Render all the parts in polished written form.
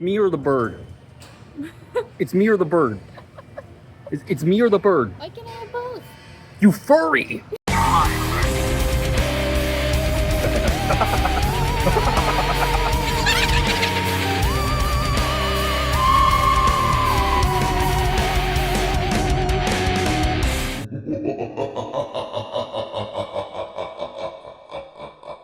Me or the bird? It's me or the bird. It's me or the bird. Why can't I have both? You furry!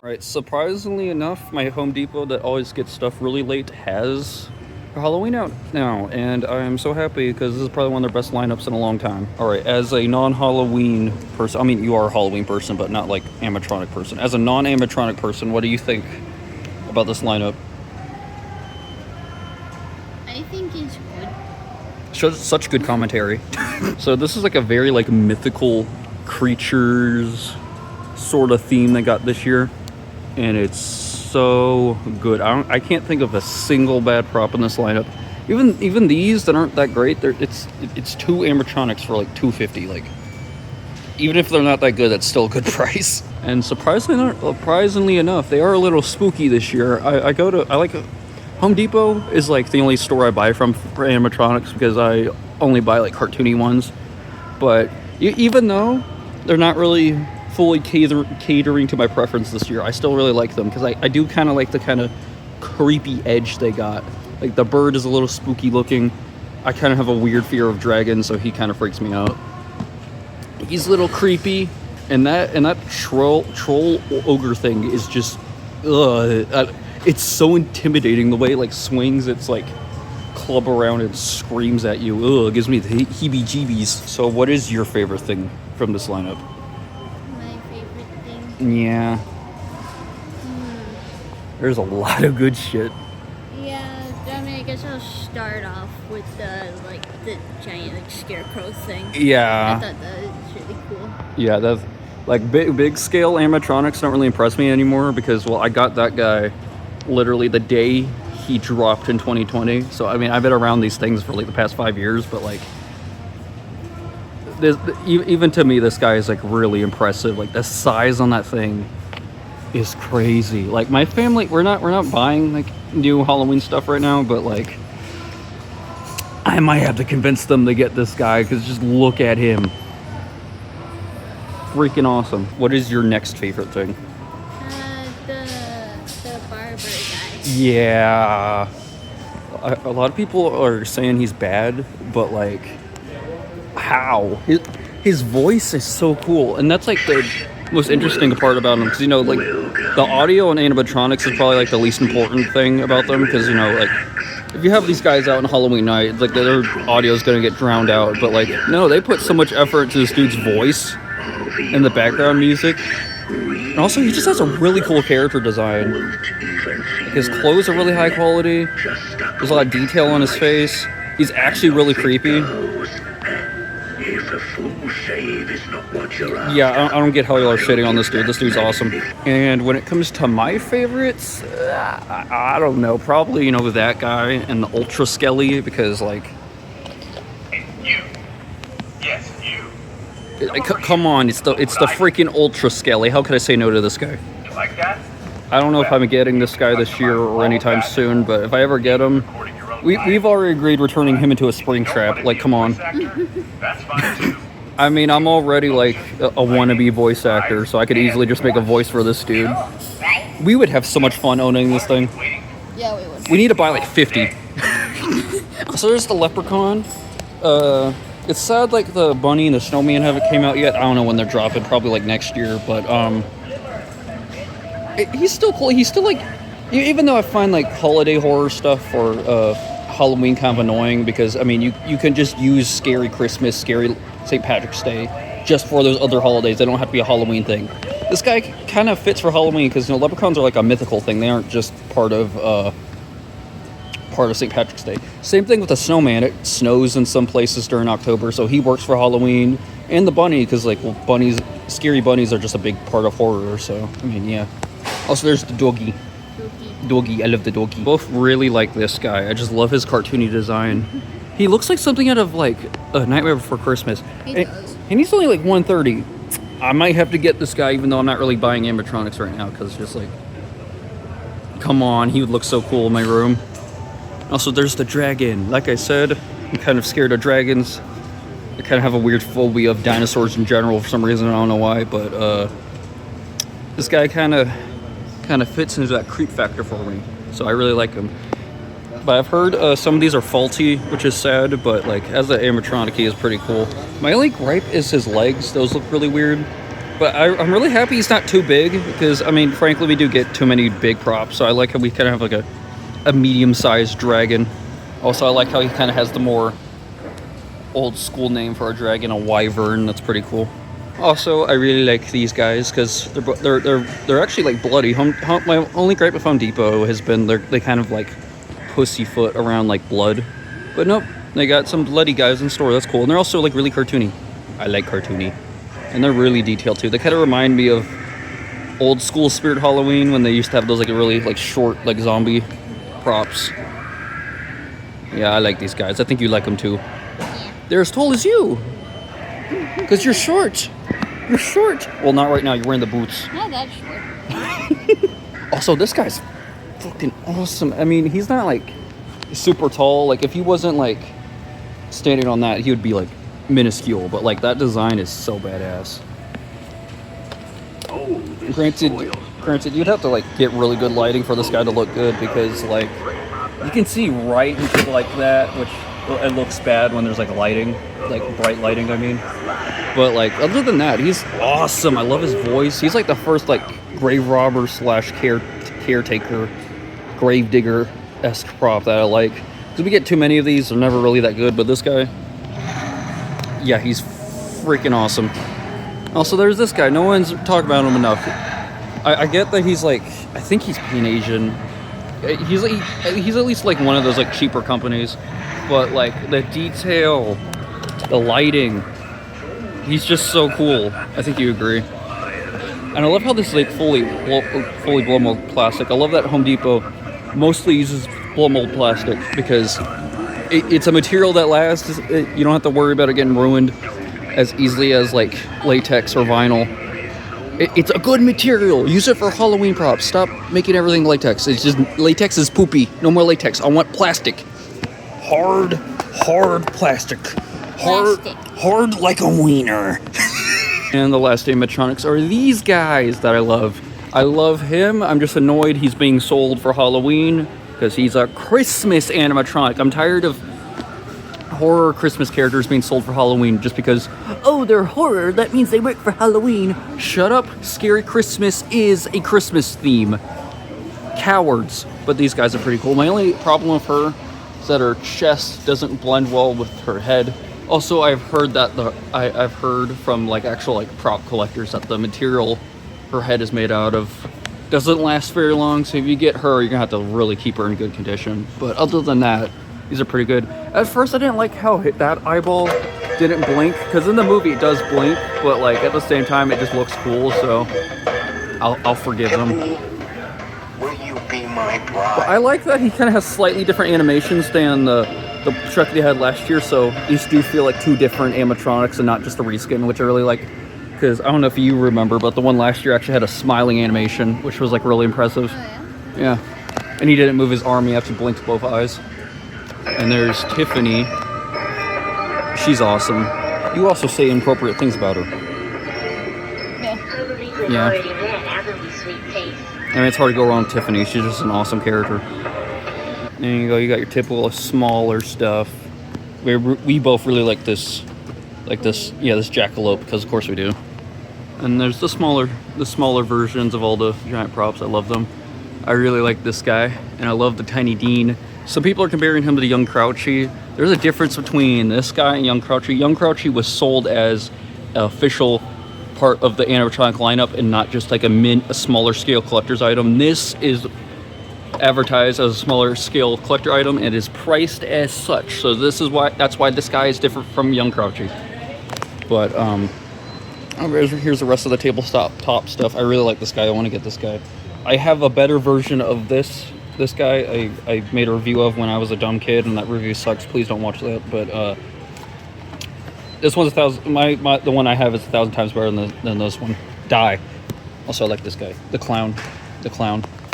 Alright, surprisingly enough, my Home Depot that always gets stuff really late has Halloween out now, and I'm so happy because this is probably one of their best lineups in a long time. Alright, as a non-Halloween person, I mean, you are a Halloween person, but not like animatronic person. As a non-animatronic person, what do you think about this lineup? I think it's good. Shows such good commentary. So this is like a very like mythical creatures sort of theme they got this year, and it's so good. I can't think of a single bad prop in this lineup. Even these that aren't that great, it's two animatronics for like $250. Like, even if they're not that good, that's still a good price. And surprisingly enough, they are a little spooky this year. I like Home Depot is like the only store I buy from for animatronics because I only buy like cartoony ones. But even though they're not really fully catering to my preference this year, I still really like them because I do kind of like the kind of creepy edge they got. Like the bird is a little spooky looking. I kind of have a weird fear of dragons, so he kind of freaks me out. He's a little creepy, and that troll ogre thing is just it's so intimidating the way it like swings its like club around and screams at you. It gives me the heebie-jeebies. So what is your favorite thing from this lineup? My favorite thing? Yeah. There's a lot of good shit. Yeah, I mean, I guess I'll start off with the giant like scarecrow thing. Yeah. I thought that was really cool. Yeah, that's like big scale animatronics don't really impress me anymore because, well, I got that guy literally the day he dropped in 2020. So I mean, I've been around these things for like the past 5 years, but like even to me, this guy is like really impressive. Like the size on that thing is crazy. Like my family, we're not buying like new Halloween stuff right now, but like I might have to convince them to get this guy because just look at him. Freaking awesome. What is your next favorite thing? The barber guy. Yeah. A lot of people are saying he's bad, but like, how? His voice is so cool, and that's like the most interesting part about him, because you know, like the audio and animatronics is probably like the least important thing about them, because you know, like if you have these guys out on Halloween night, like their audio is gonna get drowned out, but like no, they put so much effort into this dude's voice and the background music. And also, he just has a really cool character design. Like, his clothes are really high quality. There's a lot of detail on his face. He's actually really creepy. Yeah, I don't get how y'all are shitting on this dude. This dude's awesome. And when it comes to my favorites, I don't know. Probably, you know, that guy and the Ultra Skelly, because like... Come on, it's the freaking Ultra Skelly. How could I say no to this guy? You like that? I don't know if I'm getting this guy this year or anytime soon, but if I ever get him, we've already agreed we're turning him into a spring trap. Like, come on. That's fine too. I mean, I'm already like a wannabe voice actor, so I could easily just make a voice for this dude. We would have so much fun owning this thing. Yeah, we would. We need to buy like 50. So there's the leprechaun. It's sad like the bunny and the snowman haven't came out yet. I don't know when they're dropping, probably like next year, but he's still cool. He's still like, even though I find like holiday horror stuff or Halloween kind of annoying, because I mean you can just use scary Christmas, scary St. Patrick's Day just for those other holidays. They don't have to be a Halloween thing. This guy kind of fits for Halloween because, you know, leprechauns are like a mythical thing. They aren't just part of St. Patrick's Day. Same thing with the snowman. It snows in some places during October, so he works for Halloween. And the bunny, because like, well, scary bunnies are just a big part of horror. So I mean, yeah. Also, there's the doggy. Doggy, I love the doggy. Both really like this guy. I just love his cartoony design. He looks like something out of like A Nightmare Before Christmas. He does. And he's only like $130. I might have to get this guy, even though I'm not really buying animatronics right now, because just like, come on, he would look so cool in my room. Also, there's the dragon. Like I said, I'm kind of scared of dragons. I kind of have a weird phobia of dinosaurs in general for some reason. I don't know why, but this guy kind of fits into that creep factor for me. So I really like him. But I've heard some of these are faulty, which is sad. But like as the animatronic, he is pretty cool. My only gripe is his legs. Those look really weird. But I'm really happy he's not too big because, I mean, frankly, we do get too many big props. So I like how we kind of have like a medium-sized dragon. Also, I like how he kind of has the more old school name for a dragon, a wyvern. That's pretty cool. Also, I really like these guys because they're actually like bloody. My only gripe with Home Depot has been they kind of like pussyfoot around like blood. But nope, they got some bloody guys in store. That's cool. And they're also like really cartoony. I like cartoony. And they're really detailed too. They kind of remind me of old school Spirit Halloween when they used to have those like really like short like zombie props. Yeah, I like these guys. I think you like them too. They're as tall as you. Because you're short. You're short. Well, not right now. You're wearing the boots. Not that short. Also, this guy's fucking awesome. I mean, he's not like super tall. Like if he wasn't like standing on that, he would be like minuscule, but like that design is so badass. Oh, Granted, you'd have to like get really good lighting for this guy to look good because like you can see right into like that, which it looks bad when there's like lighting, like bright lighting. I mean, but like other than that, he's awesome. I love his voice. He's like the first like grave robber / caretaker, grave digger-esque prop that I like. Because we get too many of these, they're never really that good. But this guy. Yeah, he's freaking awesome. Also, there's this guy. No one's talked about him enough. I get that he's like, I think he's Pan-Asian. He's at least like one of those like cheaper companies. But like the detail, the lighting, he's just so cool. I think you agree. And I love how this is like fully blow mold plastic. I love that Home Depot mostly uses blow mold plastic because it's a material that lasts. You don't have to worry about it getting ruined as easily as like latex or vinyl. It's a good material. Use it for Halloween props. Stop making everything latex. It's just latex is poopy. No more latex. I want plastic. Hard plastic. Hard like a wiener. And the last animatronics are these guys that I love. I love him. I'm just annoyed he's being sold for Halloween. Because he's a Christmas animatronic. I'm tired of horror Christmas characters being sold for Halloween just because, oh, they're horror, that means they work for Halloween. Shut up. Scary Christmas is a Christmas theme. Cowards. But these guys are pretty cool. My only problem with her is that her chest doesn't blend well with her head. Also, I've heard that I've heard from like actual like prop collectors that the material her head is made out of doesn't last very long, so if you get her, you're gonna have to really keep her in good condition. But other than that, these are pretty good. At first, I didn't like how that eyeball didn't blink, because in the movie it does blink, but like at the same time, it just looks cool. So I'll forgive him. will you be my bride? But I like that he kind of has slightly different animations than the truck that he had last year. So these do feel like two different animatronics and not just a reskin, which I really like. Because I don't know if you remember, but the one last year actually had a smiling animation, which was like really impressive. Oh, yeah. And he didn't move his arm, he actually blinked both eyes. And there's Tiffany. She's awesome. You also say inappropriate things about her. Yeah. I mean, it's hard to go wrong with Tiffany. She's just an awesome character. There you go. You got your typical smaller stuff. We both really like this, this jackalope, because of course we do. And there's the smaller versions of all the giant props. I love them. I really like this guy, and I love the Tiny Dean. Some people are comparing him to the Young Crouchy. There's a difference between this guy and Young Crouchy. Young Crouchy was sold as an official part of the animatronic lineup and not just like a smaller scale collector's item. This is advertised as a smaller scale collector item and is priced as such. So that's why this guy is different from Young Crouchy. But here's the rest of the tabletop stuff. I really like this guy. I want to get this guy. I have a better version of this guy. I made a review of when I was a dumb kid, and that review sucks. Please don't watch that. But this one's 1,000. The one I have is 1,000 times better than this one. Die. Also, I like this guy. The clown.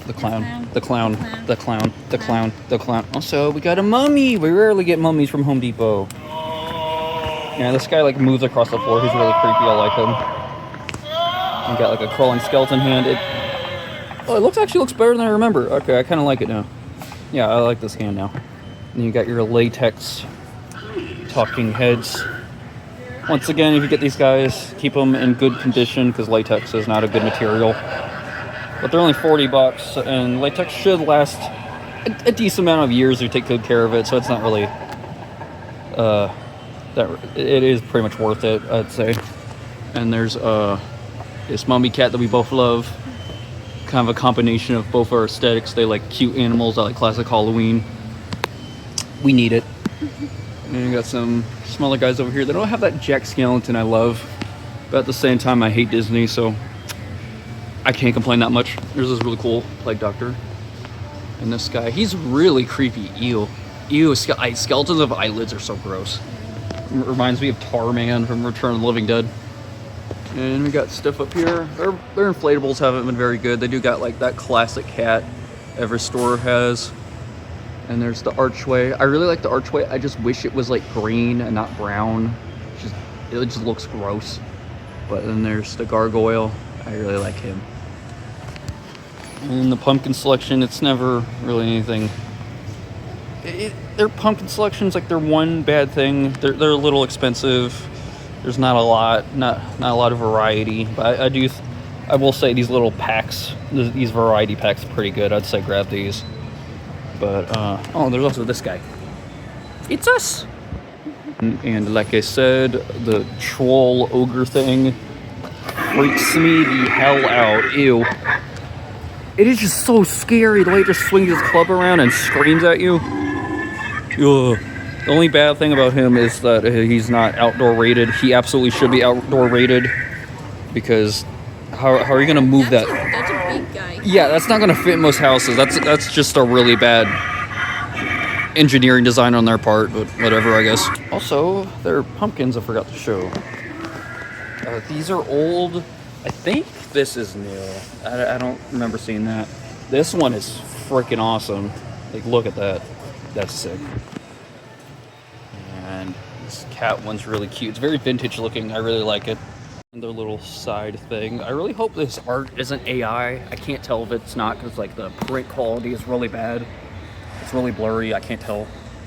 The clown. The The clown. clown. The clown. The clown. The clown. Also, we got a mummy. We rarely get mummies from Home Depot. Yeah, this guy like moves across the floor. He's really creepy. I like him. We got like a crawling skeleton hand. It actually looks better than I remember. Okay, I kind of like it now. Yeah, I like this hand now. And you got your latex talking heads. Once again, if you get these guys, keep them in good condition because latex is not a good material. But they're only $40, and latex should last a decent amount of years if you take good care of it. So it's not really it is pretty much worth it, I'd say. And there's this mummy cat that we both love. Kind of a combination of both our aesthetics. They like cute animals. I like classic Halloween. We need it. And you got some smaller guys over here. They don't have that Jack Skellington I love, but at the same time I hate Disney, so I can't complain that much. There's this really cool plague doctor. And this guy, he's really creepy. Ew. Skeletons of eyelids are so gross. Reminds me of Tarman from Return of the Living Dead. And we got stuff up here. Their inflatables haven't been very good. They do got like that classic cat every store has. And there's the archway. I really like the archway. I just wish it was like green and not brown. It just looks gross. But then there's the gargoyle. I really like him. And the pumpkin selection, it's never really anything. Their pumpkin selections, like they're one bad thing. They're a little expensive. There's not a lot, not a lot of variety. But I will say these little packs, these variety packs, are pretty good. I'd say grab these. But oh, there's also this guy. It's us. And like I said, the troll ogre thing freaks me the hell out. Ew. It is just so scary the way it just swings his club around and screams at you. Ugh. The only bad thing about him is that he's not outdoor rated. He absolutely should be outdoor rated, because how are you going to move that? That's a big guy. Yeah, that's not going to fit in most houses. That's just a really bad engineering design on their part, but whatever, I guess. Also, their pumpkins I forgot to show. These are old. I think this is new. I don't remember seeing that. This one is freaking awesome. Like, look at that. That's sick. And this cat one's really cute. It's very vintage looking. I really like it. And their little side thing. I really hope this art isn't AI. I can't tell if it's not, because like the print quality is really bad. It's really blurry. I can't tell.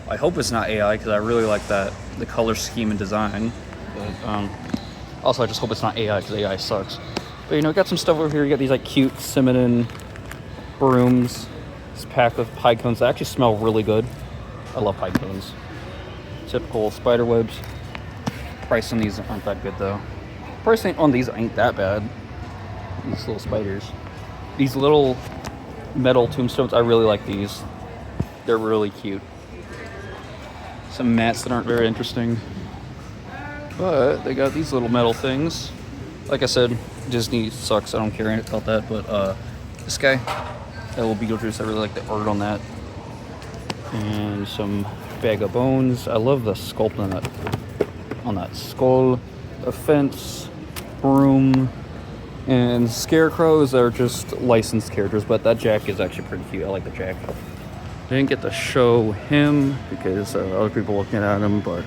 I hope it's not AI, because I really like the color scheme and design. But also I just hope it's not AI, because AI sucks. But you know, got some stuff over here. You got these like cute cinnamon brooms. This pack of pie cones that actually smell really good. I love pie cones. Typical spider webs. Price on these aren't that good though. Price on these ain't that bad. These little spiders. These little metal tombstones, I really like these. They're really cute. Some mats that aren't very interesting. But they got these little metal things. Like I said, Disney sucks. I don't care about that. But this guy, that little Beetlejuice, I really like the art on that. And some bag of bones. I love the sculpt on that skull. A fence, broom, and scarecrows are just licensed characters, but that Jack is actually pretty cute. I like the Jack. I didn't get to show him because other people looking at him, but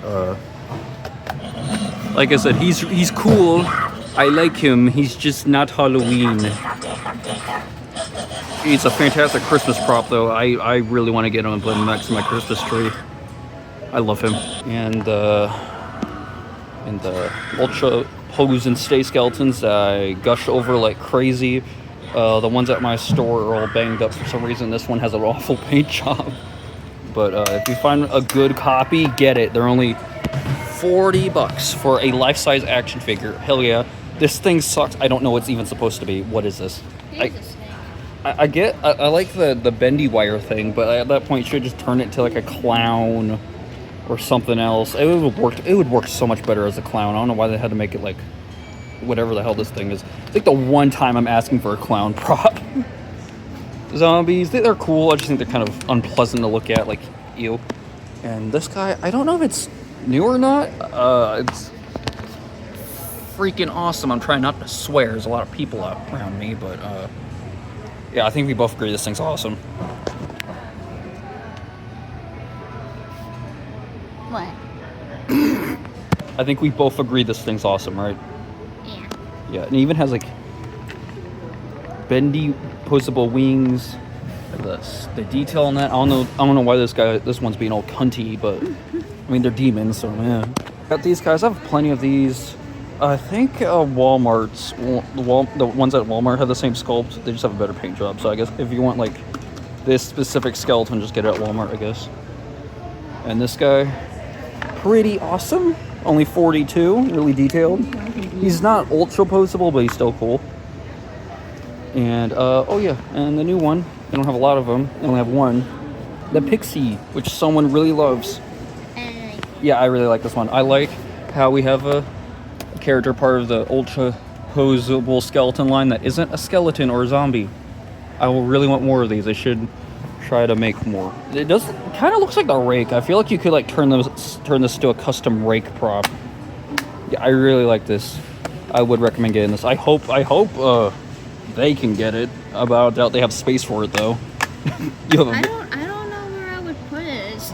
like I said, he's cool. I like him. He's just not Halloween. He's a fantastic Christmas prop, though. I really want to get him and put him next to my Christmas tree. I love him. And the ultra pose and stay skeletons I gush over like crazy. The ones at my store are all banged up for some reason. This one has an awful paint job. But if you find a good copy, get it. They're only $40 for a life-size action figure. Hell yeah. This thing sucks. I don't know what's even supposed to be. What is this? I like the bendy wire thing, but at that point you should just turn it to like a clown or something else. It would work so much better as a clown. I don't know why they had to make it like whatever the hell this thing is. It's like the one time I'm asking for a clown prop. Zombies, they're cool. I just think they're kind of unpleasant to look at, like, ew. And this guy, I don't know if it's new or not. It's freaking awesome. I'm trying not to swear. There's a lot of people out around me, but Yeah, I think we both agree this thing's awesome. What? I think we both agree this thing's awesome, right? Yeah. Yeah, and it even has like bendy, posable wings. The detail on that. I don't know why this one's being all cunty, but I mean they're demons, so man. Got these guys. I have plenty of these. I think Walmart's the ones at Walmart have the same sculpt. They just have a better paint job. So I guess if you want like this specific skeleton, just get it at Walmart, I guess. And this guy, pretty awesome. Only 42, really detailed. He's not ultra posable, but he's still cool. And oh yeah, and the new one. They don't have a lot of them. They only have one. The Pixie, which someone really loves. Yeah, I really like this one. I like how we have a character part of the ultra posable skeleton line that isn't a skeleton or a zombie. I will really want more of these. They should try to make more. It does kind of looks like the rake. I feel like you could like turn this to a custom rake prop. Yeah, I really like this. I would recommend getting this. I hope they can get it. I doubt they have space for it though. You have I don't know where I would put it. It's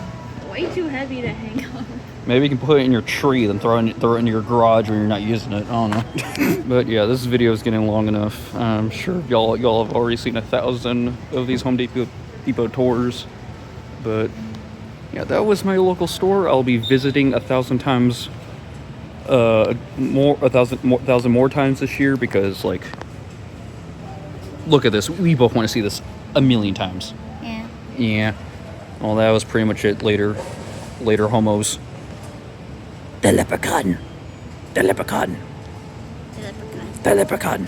way too heavy to hang up. Maybe you can put it in your tree, then throw it into your garage when you're not using it. I don't know. But yeah, this video is getting long enough. I'm sure y'all have already seen 1,000 of these Home Depot tours. But yeah, that was my local store. I'll be visiting 1,000 times, more times this year because like, look at this. We both want to see this a million times. Yeah. Yeah. Well, that was pretty much it. Later homos. The leprechaun. The leprechaun. The leprechaun.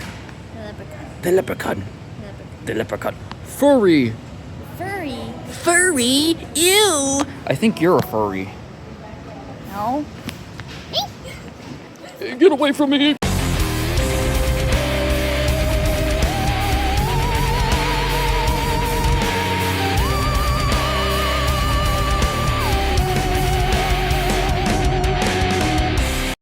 The leprechaun. The leprechaun. Furry. Furry? Ew! I think you're a furry. No. Get away from me!